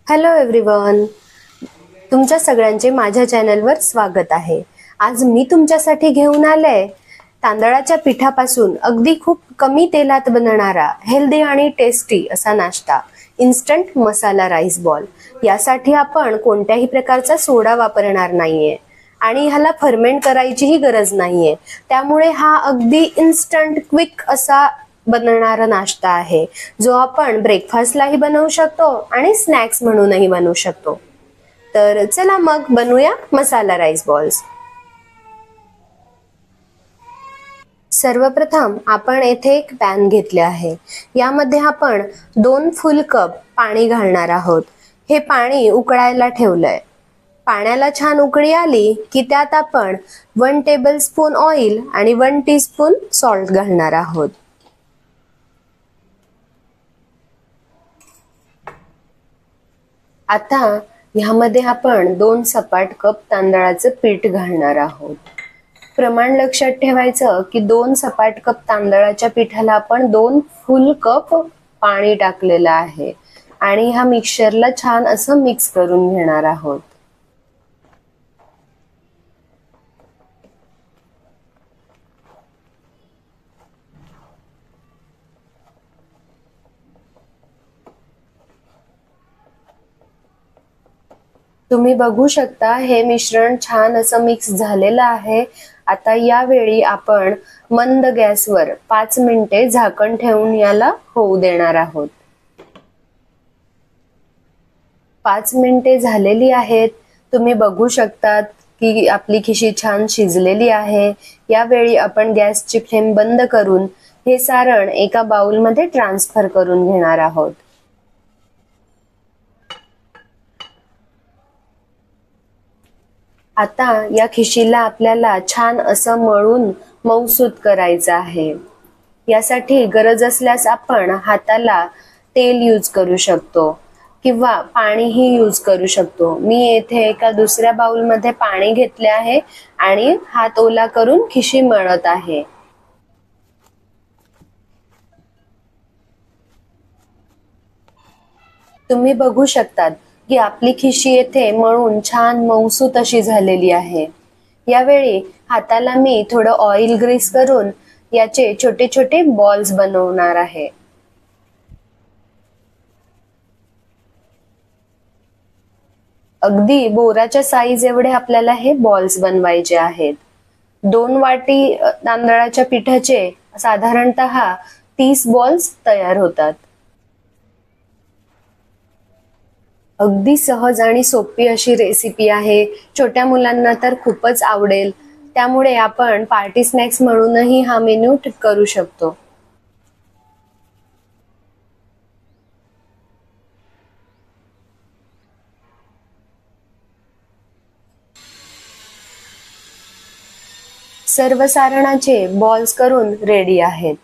Hello everyone, तुमच्या सगळ्यांचे माझ्या चॅनलवर स्वागत आहे। आज मी तुमच्यासाठी घेऊन आले तांदळाच्या पिठापासून अगदी खूप कमी तेलात बनणारा हेल्दी आणि टेस्टी असा नाश्ता, इन्स्टंट मसाला राईस बॉल। यासाठी आपण कोणत्याही प्रकारचा सोडा वापरणार नाहीये आणि ह्याला फर्मेंट करायचीही गरज नाहीये। त्यामुळे हा अगदी इन्स्टंट क्विक असा बनणारा नाश्ता आहे, जो आपण ब्रेकफास्टलाही बनवू शकतो आणि स्नॅक्स म्हणूनही बनवू शकतो। तर चला मग बनवूया मसाला राईस बॉल्स। सर्वप्रथम आपण येथे एक पॅन घेतले आहे। यामध्ये आपण 2 फुल कप पाणी घालणार आहोत। हे पाणी उकळायला ठेवलंय। पाण्याला छान उकळी आली की त्यात आपण 1 टेबलस्पून ऑइल आणि 1 टीस्पून सॉल्ट घालणार आहोत। आता ह्यामध्ये आपण 2 सपाट कप तांदळाचं पीठ घालणार आहोत। प्रमाण लक्षात ठेवायचं की 2 सपाट कप तांदळाच्या पिठाला आपण 2 फुल कप पाणी टाकलेलं आहे आणि ह्या मिक्सचरला छान असं मिक्स करून घेणार आहोत। तुम्ही बघू शकता हे मिश्रण छान असं मिक्स झालेलं आहे। आता यावेळी आपण मंद गॅसवर 5 मिनिटे झाकण ठेवून याला होऊ देणार आहोत। 5 मिनिटे झालेली आहेत। तुम्ही बघू शकतात की आपली खिशी छान शिजलेली आहे। यावेळी आपण गॅसची फ्लेम बंद करून हे सारण एका बाउलमध्ये ट्रान्सफर करून घेणार आहोत। आता या खिशीला आपल्याला छान असं मळून मऊसूत करायचं आहे। यासाठी गरज असल्यास आपण हाताला तेल यूज करू शकतो किंवा पाणीही यूज करू शकतो। मी येथे एका दुसऱ्या बाउलमध्ये पाणी घेतले आहे आणि हात ओला करून खिशी मळत आहे। तुम्ही बघू शकतात की आपली खिशी येथे मळून छान मऊसूत अशी झालेली आहे। यावेळी हाताला मी थोडं ऑइल ग्रीस करून याचे छोटे छोटे बॉल्स बनवणार आहे। अगदी बोराच्या साईज एवढे आपल्याला हे बॉल्स बनवायचे आहेत। 2 वाटी तांदळाच्या पिठाचे साधारणतः 30 बॉल्स तयार होतात। अगदी सहज आणि सोपी अशी रेसिपी आहे। छोट्या मुलांना तर खूपच आवडेल। त्यामुळे आपण पार्टी स्नॅक्स म्हणूनही हा मेनू करू शकतो। सर्व सारणाचे बॉल्स करून रेडी आहेत।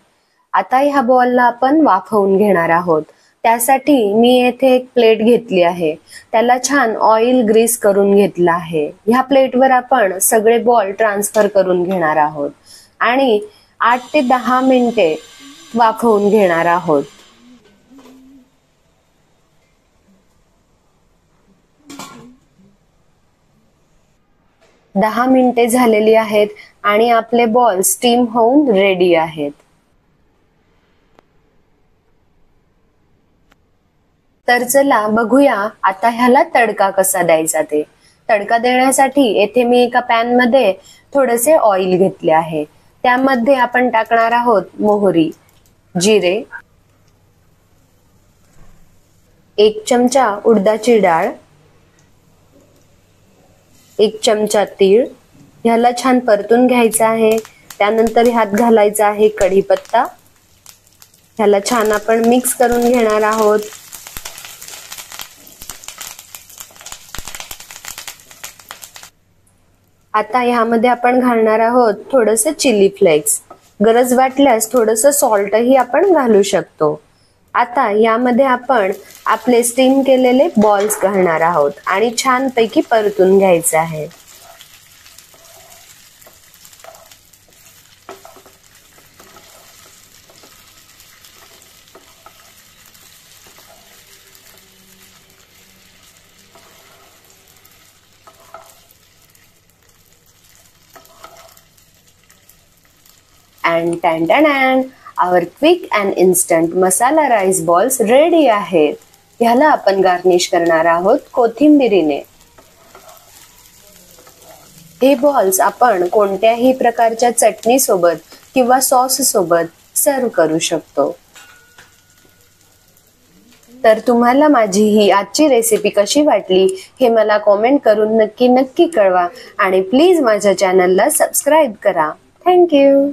आता ह्या बॉलला आपण वाफवून घेणार आहोत। त्यासाठी मी येथे एक प्लेट घेतली आहे। त्याला छान ऑइल ग्रीस करून घेतलं आहे। ह्या प्लेटवर आपण सगळे बॉल ट्रान्सफर करून घेणार आहोत आणि 8 ते 10 मिनिटे वाफवून घेणार आहोत। 10 मिनिटे झालेली आहेत आणि आपले बॉल स्टीम होऊन रेडी आहेत। तर चला बघूया आता ह्याला तडका कसा द्यायचा ते। तडका देण्यासाठी येथे मी एका पॅन मध्ये थोडेसे ऑइल घेतले आहे। त्यामध्ये आपण टाकणार आहोत मोहरी, जिरे, 1 चमचा उडदाची डाळ, 1 चमचा तीळ। ह्याला छान परतून घ्यायचं आहे। त्यानंतर ह्यात घालायचा आहे कढीपत्ता। ह्याला छान आपण मिक्स करून घेणार आहोत। आता ह्यामध्ये आपण घालणार आहोत थोडंसं चिली फ्लेक्स। गरज वाटल्यास थोडंसं सॉल्टही आपण घालू शकतो। आता यामध्ये आपण आपले स्टीम केलेले बॉल्स घालणार आहोत आणि छानपैकी परतून घ्यायचे आहे। अँड टॅन टॅन टॅन, our quick and instant masala rice balls ready आहेत. ह्याला आपण गार्निश करणार आहोत कोथिंबिरीने. हे बॉल्स आपण कोणत्याही प्रकारच्या चटणी सोबत किंवा सॉस सोबत सर्व करू शकतो. तर तुम्हाला माझी ही आजची रेसिपी कशी वाटली हे मला कॉमेंट करून नक्की कळवा आणि प्लीज माझ्या चॅनलला सबस्क्राईब करा. थँक्यू.